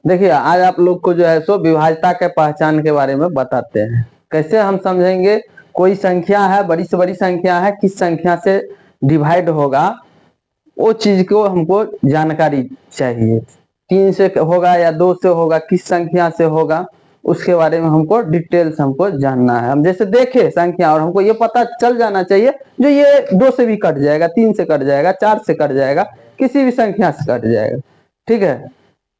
देखिए आज आप लोग को जो है सो विभाज्यता के पहचान के बारे में बताते हैं। कैसे हम समझेंगे, कोई संख्या है, बड़ी से बड़ी संख्या है, किस संख्या से डिवाइड होगा वो चीज को हमको जानकारी चाहिए। 3 से होगा या 2 से होगा, किस संख्या से होगा, उसके बारे में हमको डिटेल्स हमको जानना है। हम जैसे देखे संख्या और हमको ये पता चल जाना चाहिए जो ये 2 से भी कट जाएगा, 3 से कट जाएगा, 4 से कट जाएगा, किसी भी संख्या से कट जाएगा। ठीक है,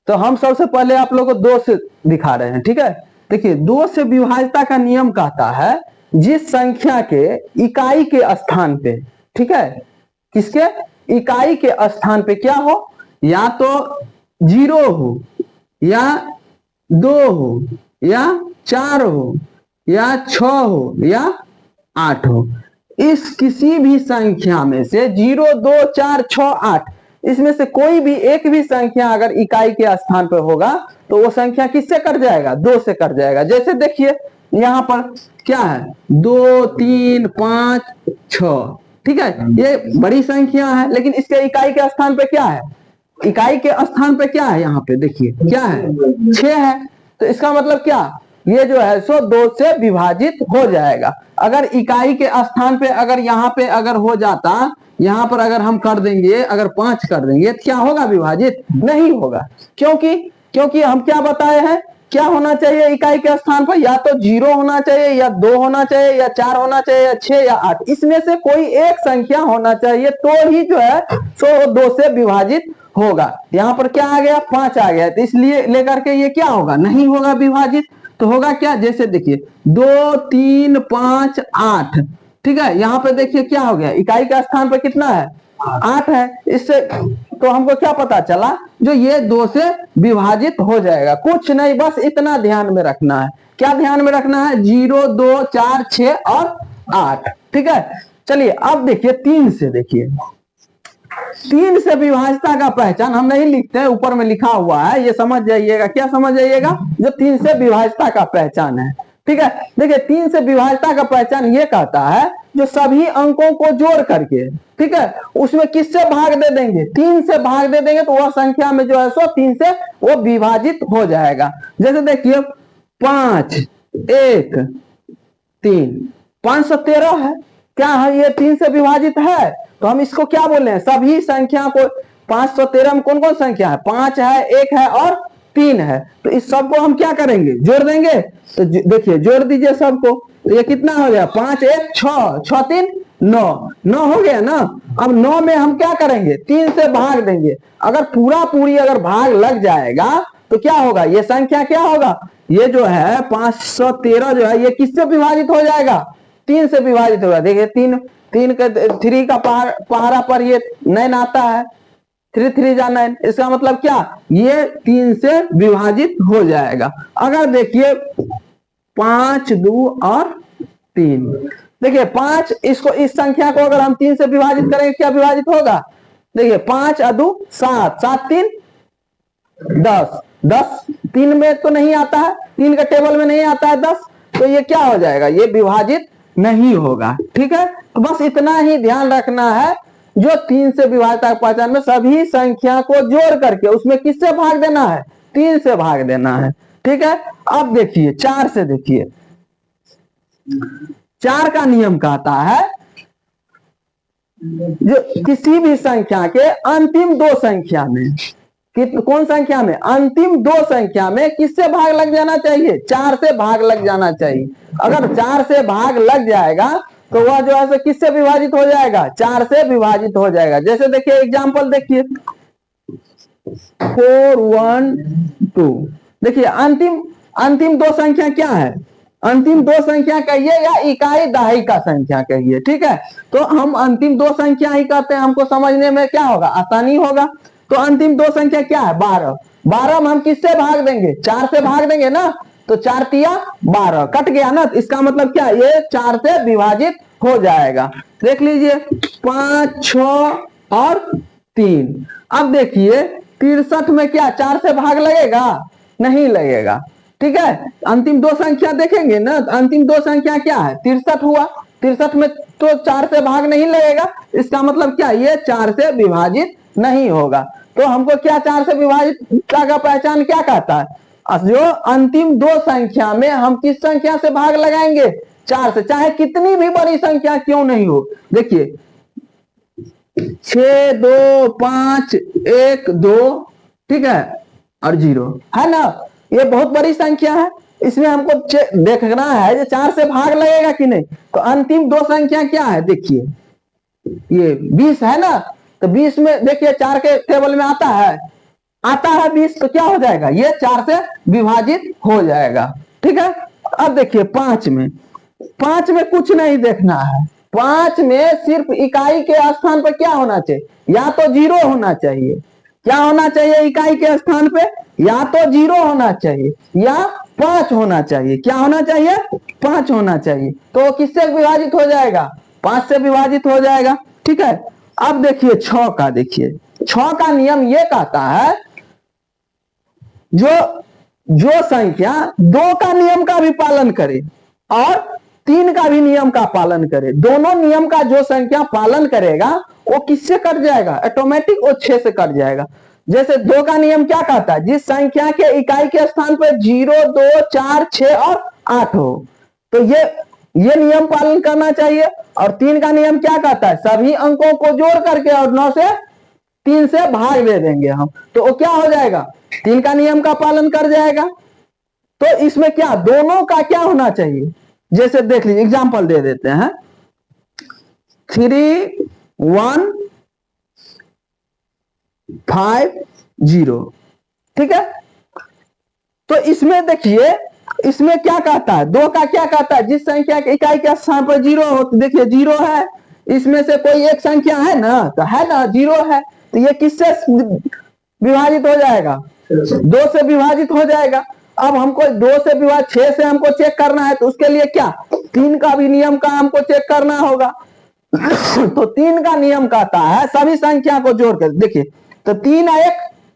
तो हम सबसे पहले आप लोग को 2 से दिखा रहे हैं। ठीक है, देखिए 2 से विभाज्यता का नियम कहता है जिस संख्या के इकाई के स्थान पे, ठीक है, किसके इकाई के स्थान पे क्या हो, या तो 0 हो, या 2 हो, या 4 हो, या 6 हो, या 8 हो। इस किसी भी संख्या में से 0, 2, 4, 6, 8 इसमें से कोई भी एक भी संख्या अगर इकाई के स्थान पर होगा तो वो संख्या किससे कट जाएगा, 2 से कट जाएगा। जैसे देखिए यहाँ पर क्या है, 2, 3, 5, 6। ठीक है, ये बड़ी संख्या है लेकिन इसके इकाई के स्थान पे क्या है, इकाई के स्थान पे क्या है, यहाँ पे देखिए क्या है, 6 है। तो इसका मतलब क्या, ये जो है सो 2 से विभाजित हो जाएगा। अगर इकाई के स्थान पे अगर यहाँ पे अगर हो जाता, यहाँ पर अगर हम कर देंगे, अगर 5 कर देंगे तो क्या होगा, विभाजित नहीं होगा। क्योंकि हम क्या बताए हैं, क्या होना चाहिए इकाई के स्थान पर, या तो 0 होना चाहिए, या 2 होना चाहिए, या 4 होना चाहिए, या 6 या 8, इसमें से कोई एक संख्या होना चाहिए तो ही जो है सो 2 से विभाजित होगा। यहाँ पर क्या आ गया, 5 आ गया, तो इसलिए लेकर के ये क्या होगा, नहीं होगा विभाजित। तो होगा क्या, जैसे देखिए 2, 3, 5, 8। ठीक है, यहाँ पे देखिए क्या हो गया, इकाई का स्थान पर कितना है, 8 है। इससे तो हमको क्या पता चला, जो ये 2 से विभाजित हो जाएगा। कुछ नहीं, बस इतना ध्यान में रखना है। क्या ध्यान में रखना है, 0, 2, 4, 6 और 8। ठीक है, चलिए अब देखिए 3 से, देखिए 3 से विभाज्यता का पहचान हम नहीं लिखते हैं, ऊपर में लिखा हुआ है, ये समझ जाइएगा। क्या समझ जाइएगा, जो 3 से विभाज्यता का पहचान है। ठीक है, देखिए 3 से विभाज्यता का पहचान ये कहता है जो सभी अंकों को जोड़ करके, ठीक है, उसमें किससे भाग दे देंगे, 3 से भाग दे देंगे तो वह संख्या में जो है सो 3 से वो विभाजित हो जाएगा। जैसे देखिए 5, 1, 3, 513 है। क्या है, ये 3 से विभाजित है, तो हम इसको क्या बोल रहे हैं, सभी संख्या को। 513 में कौन कौन संख्या है, 5 है, 1 है और 3 है। तो इस सबको हम क्या करेंगे, जोड़ देंगे। तो देखिए जोड़ दीजिए सबको, तो ये कितना हो गया, 5, 1, 6, 6, 3, 9, 9 हो गया ना। अब 9 में हम क्या करेंगे, 3 से भाग देंगे। अगर पूरी अगर भाग लग जाएगा तो क्या होगा, ये संख्या क्या होगा, ये जो है 513 जो है ये किससे विभाजित हो जाएगा, 3 से विभाजित होगा। देखिए 3 का 3 का पहाड़ा पर ये 9 आता है, 3 3 जा 9, इसका मतलब क्या, ये 3 से विभाजित हो जाएगा। अगर देखिए 5, 2 और 3, देखिए 5, इसको इस संख्या को अगर हम 3 से विभाजित करेंगे क्या विभाजित होगा, देखिए 5 और 2 7, 7 3 10, 10 3 में तो नहीं आता है, 3 का टेबल में नहीं आता है 10, तो ये क्या हो जाएगा, ये विभाजित नहीं होगा। ठीक है, तो बस इतना ही ध्यान रखना है, जो 3 से विभाज्यता पहचान में सभी संख्या को जोड़ करके उसमें किससे भाग देना है, 3 से भाग देना है। ठीक है, अब देखिए 4 से, देखिए 4 का नियम कहता है जो किसी भी संख्या के अंतिम 2 संख्या में, कौन संख्या में, अंतिम 2 संख्या में किससे भाग लग जाना चाहिए, 4 से भाग लग जाना चाहिए। अगर 4 से भाग लग जाएगा तो वह जो है किससे विभाजित हो जाएगा, 4 से विभाजित हो जाएगा। जैसे देखिए एग्जांपल देखिए 4, 1, 2, देखिए अंतिम 2 संख्या क्या है, अंतिम 2 संख्या कहिए या इकाई दहाई का संख्या कहिए। ठीक है, तो हम अंतिम 2 संख्या ही कहते हैं, हमको समझने में क्या होगा, आसानी होगा। तो अंतिम 2 संख्या क्या है, 12। 12 में हम किससे भाग देंगे, 4 से भाग देंगे ना, तो 4 तिया 12, कट गया ना, इसका मतलब क्या, ये 4 से विभाजित हो जाएगा। देख लीजिए 5, 6 और 3। अब देखिए 63 में क्या 4 से भाग लगेगा, नहीं लगेगा। ठीक है, अंतिम 2 संख्या देखेंगे ना, अंतिम 2 संख्या क्या है, 63 हुआ, 63 में तो 4 से भाग नहीं लगेगा, इसका मतलब क्या, ये 4 से विभाजित नहीं होगा। तो हमको क्या 4 से विभाजित का पहचान क्या कहता है? जो अंतिम दो संख्या में हम किस संख्या से भाग लगाएंगे? 4 से, चाहे कितनी भी बड़ी संख्या क्यों नहीं हो। देखिए 6 2 5 1 2, ठीक है, और 0 है ना, ये बहुत बड़ी संख्या है। इसमें हमको देखना है जो 4 से भाग लगेगा कि नहीं। तो अंतिम दो संख्या क्या है? देखिए ये 20 है ना, तो 20 में देखिए 4 के टेबल में आता है 20, तो क्या हो जाएगा? ये 4 से विभाजित हो जाएगा, ठीक है। अब देखिए 5 में कुछ नहीं देखना है। 5 में सिर्फ इकाई के स्थान पर क्या होना चाहिए? या तो 0 होना चाहिए। क्या होना चाहिए इकाई के स्थान पे? या तो 0 होना चाहिए या 5 होना चाहिए। क्या होना चाहिए? 5 होना चाहिए। तो किससे विभाजित हो जाएगा? 5 से विभाजित हो जाएगा, ठीक है। अब देखिए 6 का, देखिए 6 का नियम ये कहता है जो संख्या 2 का नियम का भी पालन करे और 3 का भी नियम का पालन करे, दोनों नियम का जो संख्या पालन करेगा वो किससे कट जाएगा? ऑटोमेटिक वो 6 से कट जाएगा। जैसे 2 का नियम क्या कहता है? जिस संख्या के इकाई के स्थान पर 0 2 4 6 और 8 हो, तो ये नियम पालन करना चाहिए। और 3 का नियम क्या कहता है? सभी अंकों को जोड़ करके और 9 से 3 से भाग दे देंगे हम, तो वो क्या हो जाएगा? 3 का नियम का पालन कर जाएगा। तो इसमें क्या दोनों का क्या होना चाहिए? जैसे देख लीजिए, एग्जांपल दे देते हैं 3 1 5 0, ठीक है। तो इसमें देखिए इसमें क्या कहता है? 2 का क्या कहता है? जिस संख्या के इकाई के स्थान पर 0 हो, तो देखिए 0 है, इसमें से कोई एक संख्या है ना, तो है ना 0 है, तो ये किससे विभाजित हो जाएगा? 2 से विभाजित हो जाएगा। अब हमको 2 से विभाजित 6 से हमको चेक करना है, तो उसके लिए क्या 3 का भी नियम का हमको चेक करना होगा। तो 3 का नियम कहता है सभी संख्या को जोड़कर, देखिए तो 3 1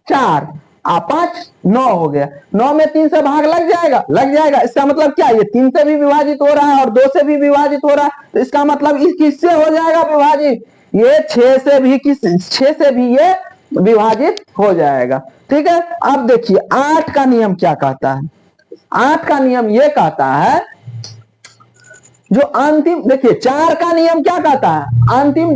4 5 9 हो गया, 9 में 3 से भाग लग जाएगा। इसका मतलब क्या? ये 3 से भी विभाजित हो रहा है और 2 से भी विभाजित हो रहा है, तो इसका मतलब इस किससे हो जाएगा विभाजित? ये 6 से भी ये विभाजित हो जाएगा, ठीक है। अब देखिए 8 का नियम क्या कहता है? 8 का नियम ये कहता है जो अंतिम, देखिए 4 का नियम क्या कहता है? अंतिम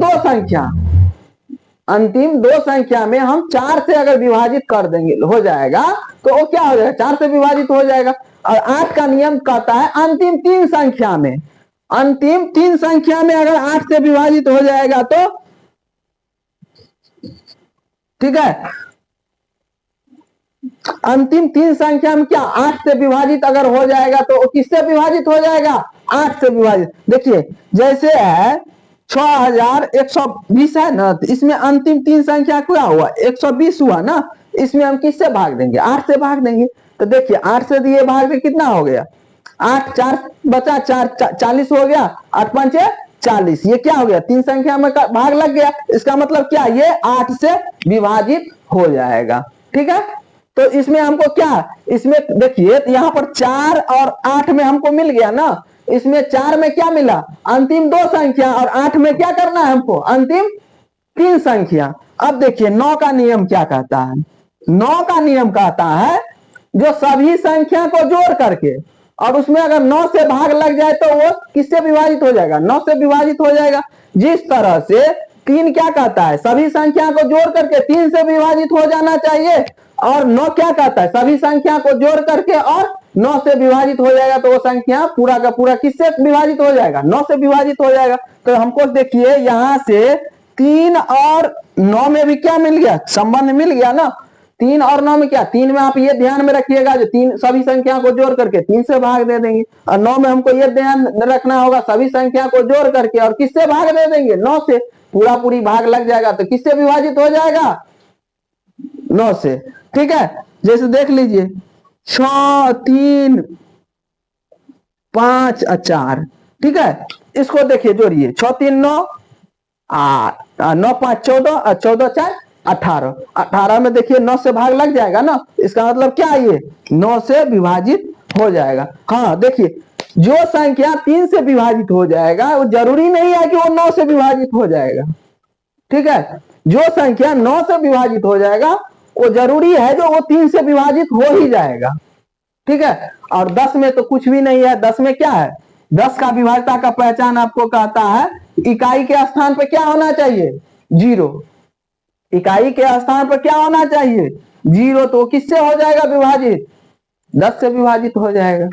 दो संख्या में हम 4 से अगर विभाजित कर देंगे हो जाएगा, तो वो क्या हो जाएगा? 4 से विभाजित हो जाएगा। और 8 का नियम कहता है अंतिम 3 संख्या में अगर 8 से विभाजित हो जाएगा तो, ठीक है, अंतिम 3 संख्या में क्या 8 से विभाजित अगर हो जाएगा तो किससे विभाजित हो जाएगा? 8 से विभाजित। देखिए जैसे है 6120 है ना, तो इसमें अंतिम 3 संख्या क्या हुआ? 120 हुआ ना, इसमें हम किससे भाग देंगे? 8 से भाग देंगे। तो देखिए 8 से दिए भाग दे कितना हो गया? 8 4 बचा 4 40 हो गया, 8 5 40, ये क्या हो गया? 3 संख्या में भाग लग गया। इसका मतलब क्या? ये 8 से विभाजित हो जाएगा, ठीक है। तो इसमें हमको क्या, इसमें देखिए यहाँ पर 4 और 8 में हमको मिल गया ना, इसमें 4 में क्या मिला? अंतिम 2 संख्या, और 8 में क्या करना है हमको? अंतिम 3 संख्या। अब देखिए 9 का नियम क्या कहता है? 9 का नियम कहता है जो सभी संख्या को जोड़ करके और उसमें अगर 9 से भाग लग जाए तो वो किससे विभाजित हो जाएगा? 9 से विभाजित हो जाएगा। जिस तरह से 3 क्या कहता है? सभी संख्या को जोड़ करके 3 से विभाजित हो जाना चाहिए, और 9 क्या कहता है? सभी संख्या को जोड़ करके और 9 से विभाजित हो जाएगा, तो वो संख्या पूरा का पूरा किससे विभाजित हो जाएगा? 9 से विभाजित हो जाएगा। तो हमको देखिए यहां से 3 और 9 में भी क्या मिल गया? संबंध मिल गया ना। 3 और 9 में क्या? 3 में आप ये ध्यान में रखिएगा जो 3 सभी संख्या को जोड़ करके 3 से भाग दे देंगे, और 9 में हमको ये ध्यान रखना होगा सभी संख्या को जोड़ करके और किससे भाग दे देंगे? 9 से। पूरा पूरी भाग लग जाएगा तो किससे विभाजित हो जाएगा? 9 से, ठीक है। जैसे देख लीजिए 6 3 5 और 4, ठीक है। इसको देखिए जोड़िए 6 3 9 9 5 14 और 14 4 18। 18 में देखिए 9 से भाग लग जाएगा ना, इसका मतलब क्या? ये 9 से विभाजित हो जाएगा। हाँ देखिए जो संख्या 3 से विभाजित हो जाएगा वो जरूरी नहीं है कि वो 9 से विभाजित हो जाएगा। ठीक है, जो संख्या 9 से विभाजित हो जाएगा वो जरूरी है जो वो 3 से विभाजित हो ही जाएगा। ठीक है, और 10 में तो कुछ भी नहीं है। 10 में क्या है, 10 का विभाज्यता का पहचान आपको कहता है इकाई के स्थान पर क्या होना चाहिए, 0। इकाई के स्थान पर क्या होना चाहिए, 0। तो किससे हो जाएगा विभाजित, 10 से विभाजित हो जाएगा।